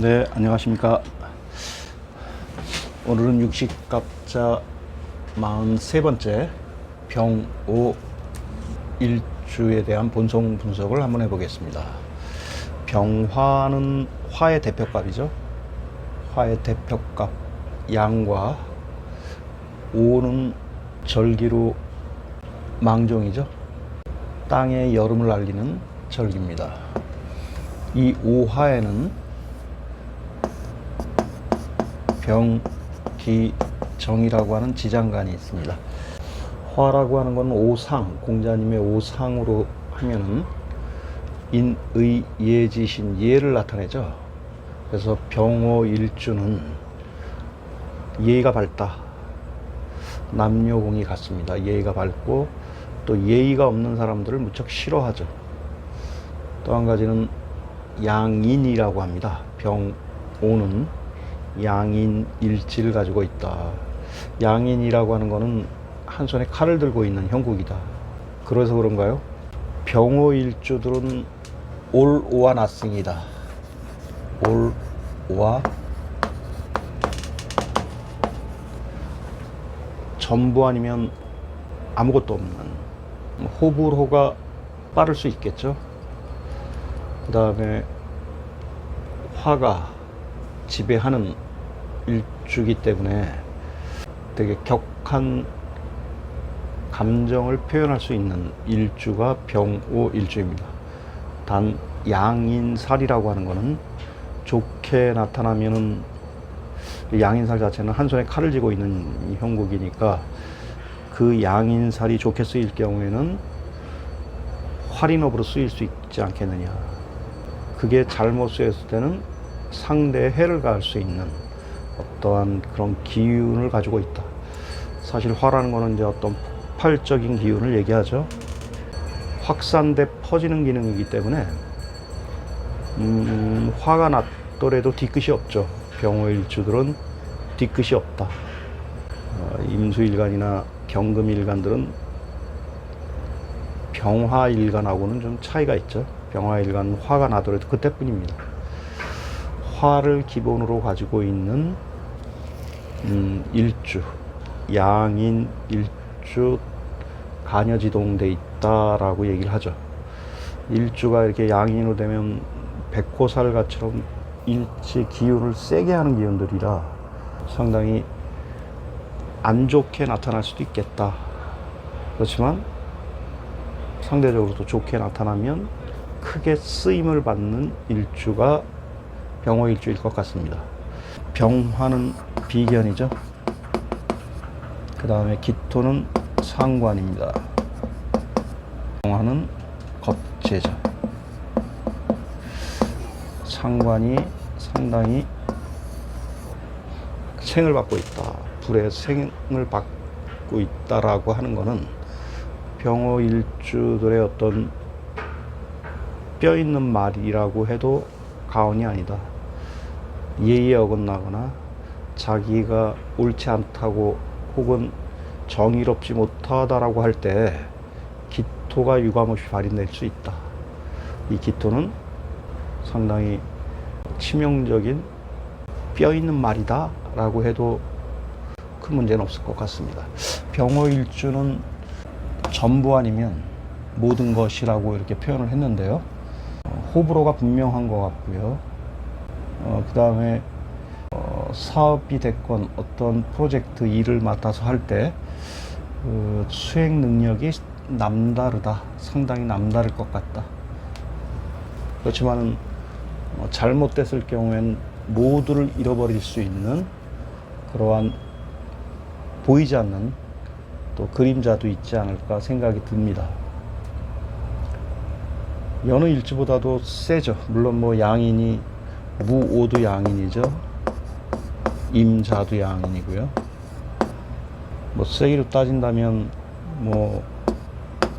네, 안녕하십니까. 오늘은 육식갑자 43번째 병오 일주에 대한 본성 분석을 한번 해보겠습니다. 병화는 화의 대표값이죠. 화의 대표값 양과, 오는 절기로 망종이죠. 땅의 여름을 알리는 절기입니다. 이 오화에는 병기정이라고 하는 지장간이 있습니다. 화라고 하는 건 오상, 공자님의 오상으로 하면은 인의 예지신, 예를 나타내죠. 그래서 병오일주는 예의가 밝다, 남녀공이 같습니다. 예의가 밝고 또 예의가 없는 사람들을 무척 싫어하죠. 또 한 가지는 양인이라고 합니다. 병오는 양인 일지를 가지고 있다. 양인이라고 하는 것은 한 손에 칼을 들고 있는 형국이다. 그래서 그런가요? 병오일주들은 올오와 낫승이다. 올오와 전부 아니면 아무것도 없는, 호불호가 빠를 수 있겠죠. 그 다음에 화가 지배하는 일주기 때문에 되게 격한 감정을 표현할 수 있는 일주가 병오일주입니다. 단 양인살이라고 하는 것은 좋게 나타나면은, 양인살 자체는 한 손에 칼을 쥐고 있는 형국이니까 그 양인살이 좋게 쓰일 경우에는 활인업으로 쓰일 수 있지 않겠느냐. 그게 잘못 쓰였을 때는 상대에 해를 가할 수 있는 어떠한 그런 기운을 가지고 있다. 사실 화라는 것은 이제 어떤 폭발적인 기운을 얘기하죠. 확산돼 퍼지는 기능이기 때문에 화가 났더라도 뒤끝이 없죠. 병오일주들은 뒤끝이 없다. 임수일간이나 경금일간들은 병화일간하고는 좀 차이가 있죠. 병화일간은 화가 나더라도 그때뿐입니다. 화를 기본으로 가지고 있는 일주, 양인 일주 간여지동돼 있다라고 얘기를 하죠. 일주가 이렇게 양인으로 되면 백호살같처럼 일치 기운을 세게 하는 기운들이라 상당히 안 좋게 나타날 수도 있겠다. 그렇지만 상대적으로 또 좋게 나타나면 크게 쓰임을 받는 일주가 병오일주일 것 같습니다. 병화는 비견이죠. 그 다음에 기토는 상관입니다. 병화는 겁재죠. 상관이 상당히 생을 받고 있다, 불의 생을 받고 있다라고 하는 것은 병오일주들의 어떤 뼈 있는 말이라고 해도 과언이 아니다. 예의에 어긋나거나 자기가 옳지 않다고 혹은 정의롭지 못하다라고 할 때 기토가 유감없이 발휘될 수 있다. 이 기토는 상당히 치명적인 뼈 있는 말이다 라고 해도 큰 문제는 없을 것 같습니다. 병오일주는 전부 아니면 모든 것이라고 이렇게 표현을 했는데요. 호불호가 분명한 것 같고요. 그 다음에 사업이 됐건 어떤 프로젝트 일을 맡아서 할 때 수행 능력이 남다르다, 상당히 남다를 것 같다. 그렇지만 잘못됐을 경우엔 모두를 잃어버릴 수 있는 그러한 보이지 않는 또 그림자도 있지 않을까 생각이 듭니다. 여느 일주보다도 세죠. 물론 뭐 양인이, 무오도 양인이죠. 임자도 양인이고요. 뭐 세기로 따진다면 뭐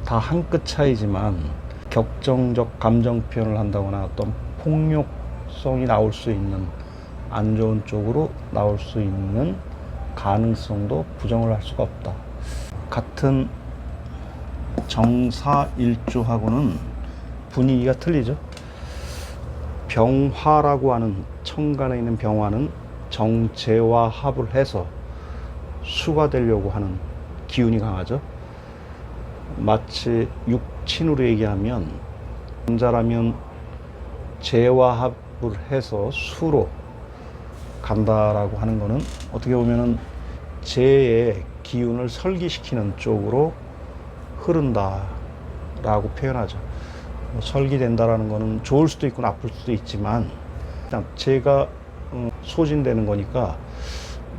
다 한 끗 차이지만 격정적 감정 표현을 한다거나 어떤 폭력성이 나올 수 있는, 안 좋은 쪽으로 나올 수 있는 가능성도 부정을 할 수가 없다. 같은 정사일주하고는 분위기가 틀리죠. 병화라고 하는 천간에 있는 병화는 정제와 합을 해서 수가 되려고 하는 기운이 강하죠. 마치 육친으로 얘기하면 남자라면 제와 합을 해서 수로 간다라고 하는 거는 어떻게 보면은 제의 기운을 설기시키는 쪽으로 흐른다라고 표현하죠. 설기된다라는 거는 좋을 수도 있고 나쁠 수도 있지만 일단 제가 소진되는 거니까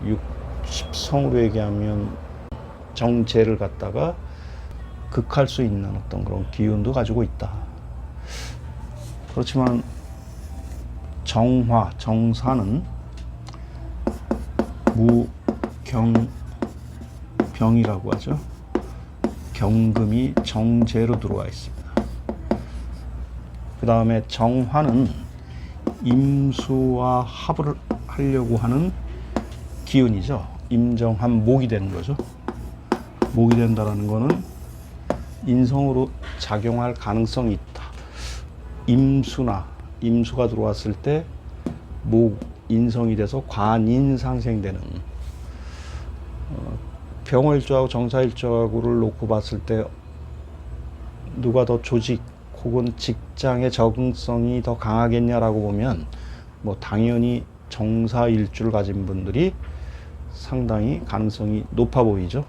육십성으로 얘기하면 정제를 갖다가 극할 수 있는 어떤 그런 기운도 가지고 있다. 그렇지만 정화, 정사는 무경병이라고 하죠. 경금이 정제로 들어와 있습니다. 그 다음에 정화는 임수와 합을 하려고 하는 기운이죠. 임정한 목이 되는 거죠. 목이 된다라는 거는 인성으로 작용할 가능성이 있다. 임수가 들어왔을 때 목, 인성이 돼서 관인 상생되는 병화일주하고 정사일주하고를 놓고 봤을 때 누가 더 조직 혹은 직장의 적응성이 더 강하겠냐라고 보면 뭐 당연히 정사일주를 가진 분들이 상당히 가능성이 높아 보이죠.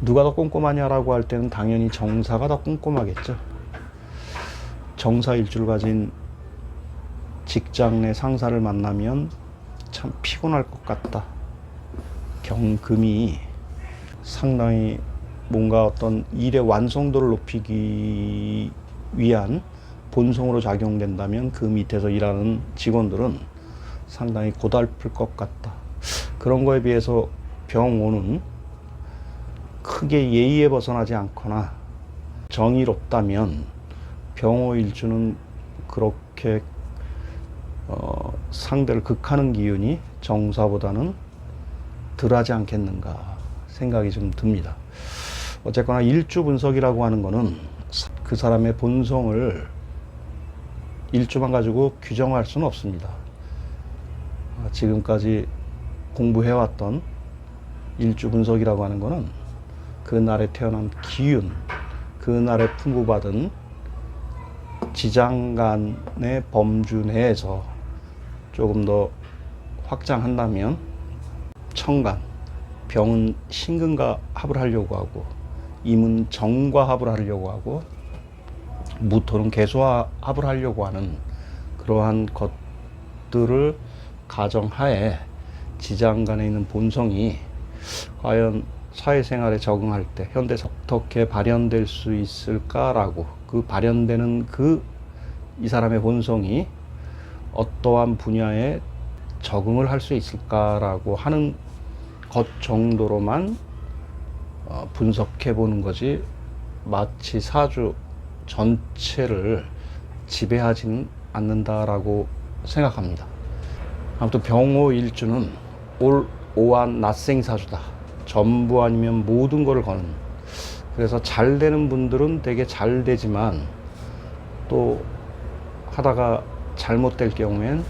누가 더 꼼꼼하냐라고 할 때는 당연히 정사가 더 꼼꼼하겠죠. 정사일주를 가진 직장 내 상사를 만나면 참 피곤할 것 같다. 경금이 상당히 뭔가 어떤 일의 완성도를 높이기 위한 본성으로 작용된다면 그 밑에서 일하는 직원들은 상당히 고달플 것 같다. 그런 거에 비해서 병오는 크게 예의에 벗어나지 않거나 정의롭다면 병오일주는 그렇게 상대를 극하는 기운이 정사보다는 덜하지 않겠는가 생각이 좀 듭니다. 어쨌거나 일주 분석이라고 하는 거는 그 사람의 본성을 일주만 가지고 규정할 수는 없습니다. 지금까지 공부해왔던 일주 분석이라고 하는 거는 그날에 태어난 기운, 그날에 풍부받은 지장간의 범주 내에서 조금 더 확장한다면 천간, 병은 신금과 합을 하려고 하고 임은 정과 합을 하려고 하고 무토는 개수와 합을 하려고 하는 그러한 것들을 가정하에 지장간에 있는 본성이 과연 사회생활에 적응할 때 현대에서 어떻게 발현될 수 있을까라고 그 발현되는 이 사람의 본성이 어떠한 분야에 적응을 할 수 있을까라고 하는 것 정도로만 분석해 보는 거지 마치 사주 전체를 지배하지는 않는다라고 생각합니다. 아무튼 병오일주는 올 오한 낫생사주다. 전부 아니면 모든 거를 거는. 그래서 잘 되는 분들은 되게 잘 되지만 또 하다가 잘못될 경우엔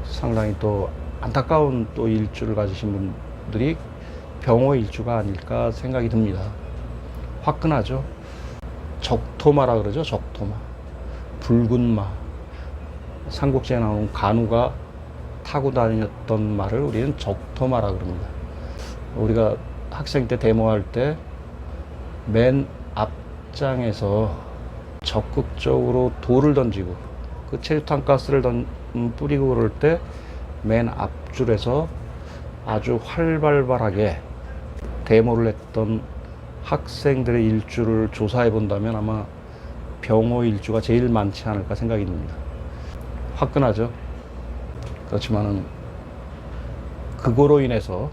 상당히 또 안타까운 또 일주를 가지신 분들이 병오일주가 아닐까 생각이 듭니다. 화끈하죠. 적토마라 그러죠. 적토마. 붉은 마. 삼국지에 나오는 간우가 타고 다녔던 말을 우리는 적토마라 그럽니다. 우리가 학생 때 데모할 때 맨 앞장에서 적극적으로 돌을 던지고 그 체류탄 가스를 뿌리고 그럴 때 맨 앞줄에서 아주 활발하게 데모를 했던 학생들의 일주를 조사해 본다면 아마 병오 일주가 제일 많지 않을까 생각이 듭니다. 화끈하죠. 그렇지만은 그거로 인해서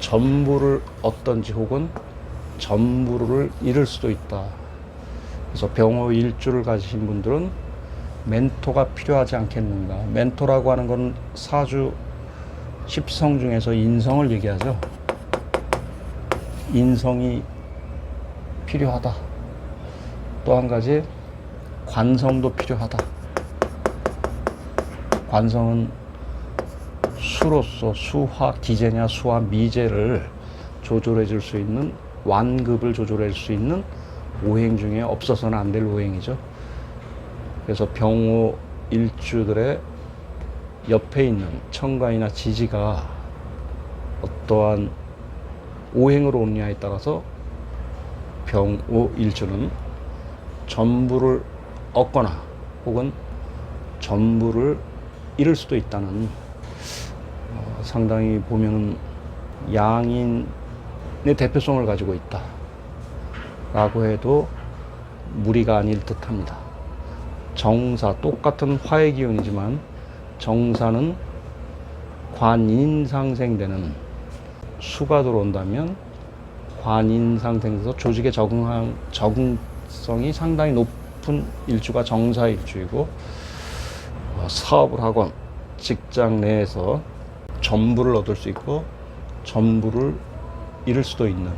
전부를 얻던지 혹은 전부를 잃을 수도 있다. 그래서 병오 일주를 가지신 분들은 멘토가 필요하지 않겠는가. 멘토라고 하는 건 사주 10성 중에서 인성을 얘기하죠. 인성이 필요하다. 또 한 가지 관성도 필요하다. 관성은 수로서 수화 기재냐 수화 미재를 조절해 줄 수 있는, 완급을 조절해 줄 수 있는 오행 중에 없어서는 안 될 오행이죠. 그래서 병호 일주들의 옆에 있는 천간이나 지지가 어떠한 오행으로 오느냐에 따라서 병호 일주는 전부를 얻거나 혹은 전부를 잃을 수도 있다는, 상당히 보면은 양인의 대표성을 가지고 있다 라고 해도 무리가 아닐 듯 합니다. 정사, 똑같은 화의 기운이지만 정사는 관인상생되는, 수가 들어온다면 관인상생돼서 조직에 적응성이 상당히 높은 일주가 정사 일주이고, 사업을 하건 직장 내에서 전부를 얻을 수 있고 전부를 잃을 수도 있는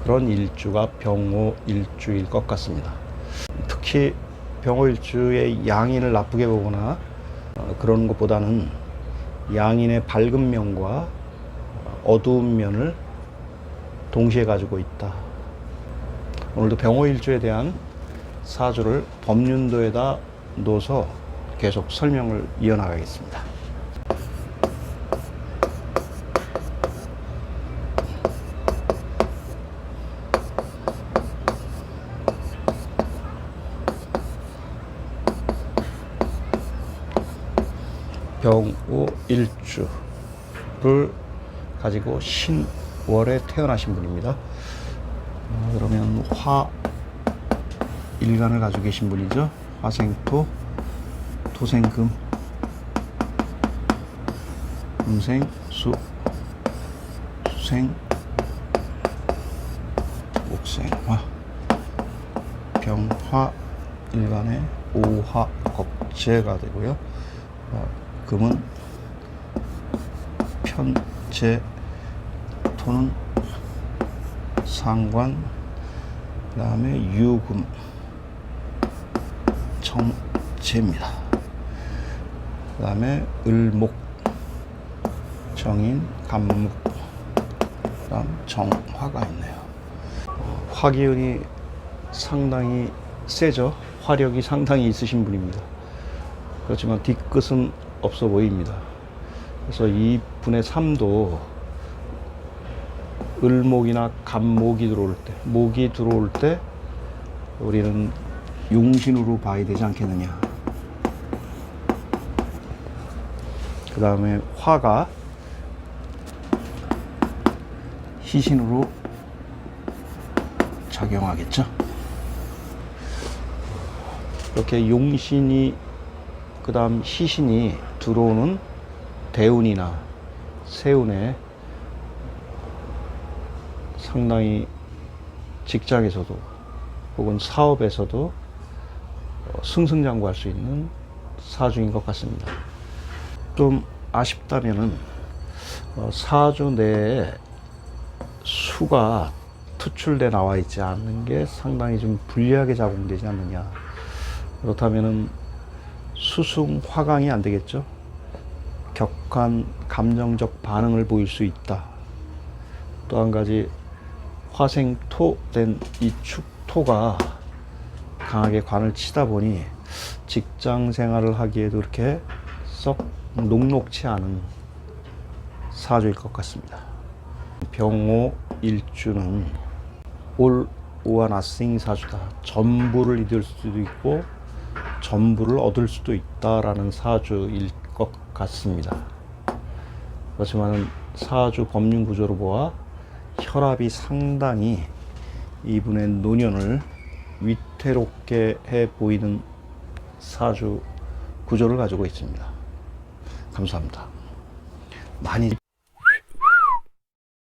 그런 일주가 병호 일주일 것 같습니다. 특히 병호 일주의 양인을 나쁘게 보거나 그런 것보다는 양인의 밝은 면과 어두운 면을 동시에 가지고 있다. 오늘도 병호 일주에 대한 사주를 법륜도에다 넣어서 계속 설명을 이어나가겠습니다. 병호 일주를 가지고 신월에 태어나신 분입니다. 그러면 화 일간을 가지고 계신 분이죠. 화생토, 토생금, 금생, 수, 수생, 목생, 화. 병화 일간의 오화 겁재가 되고요. 금은 편재, 토는 상관, 그 다음에 유금, 정재입니다. 그 다음에 을목, 정인, 간목, 그 다음 정화가 있네요. 화기운이 상당히 세죠. 화력이 상당히 있으신 분입니다. 그렇지만 뒤끝은 없어 보입니다. 그래서 이 분의 삶도 을목이나 간목이 들어올 때, 목이 들어올 때 우리는 용신으로 봐야 되지 않겠느냐. 그 다음에 화가 희신으로 작용하겠죠. 이렇게 용신이, 그 다음 희신이 들어오는 대운이나 세운에 상당히 직장에서도 혹은 사업에서도 승승장구할 수 있는 사주인 것 같습니다. 좀 아쉽다면은 사주 내에 수가 투출돼 나와 있지 않는 게 상당히 좀 불리하게 작용되지 않느냐. 그렇다면은 수승 화강이 안 되겠죠. 격한 감정적 반응을 보일 수 있다. 또 한 가지 화생토 된 이 축토가 강하게 관을 치다 보니 직장 생활을 하기에도 그렇게 썩 녹록치 않은 사주일 것 같습니다. 병호 일주는 올 오와 나싱 사주다. 전부를 잃을 수도 있고 전부를 얻을 수도 있다라는 사주일 것 같습니다. 그렇지만 사주 법륜 구조로 보아 혈압이 상당히 이분의 노년을 위태롭게 해 보이는 사주 구조를 가지고 있습니다. 감사합니다. 많이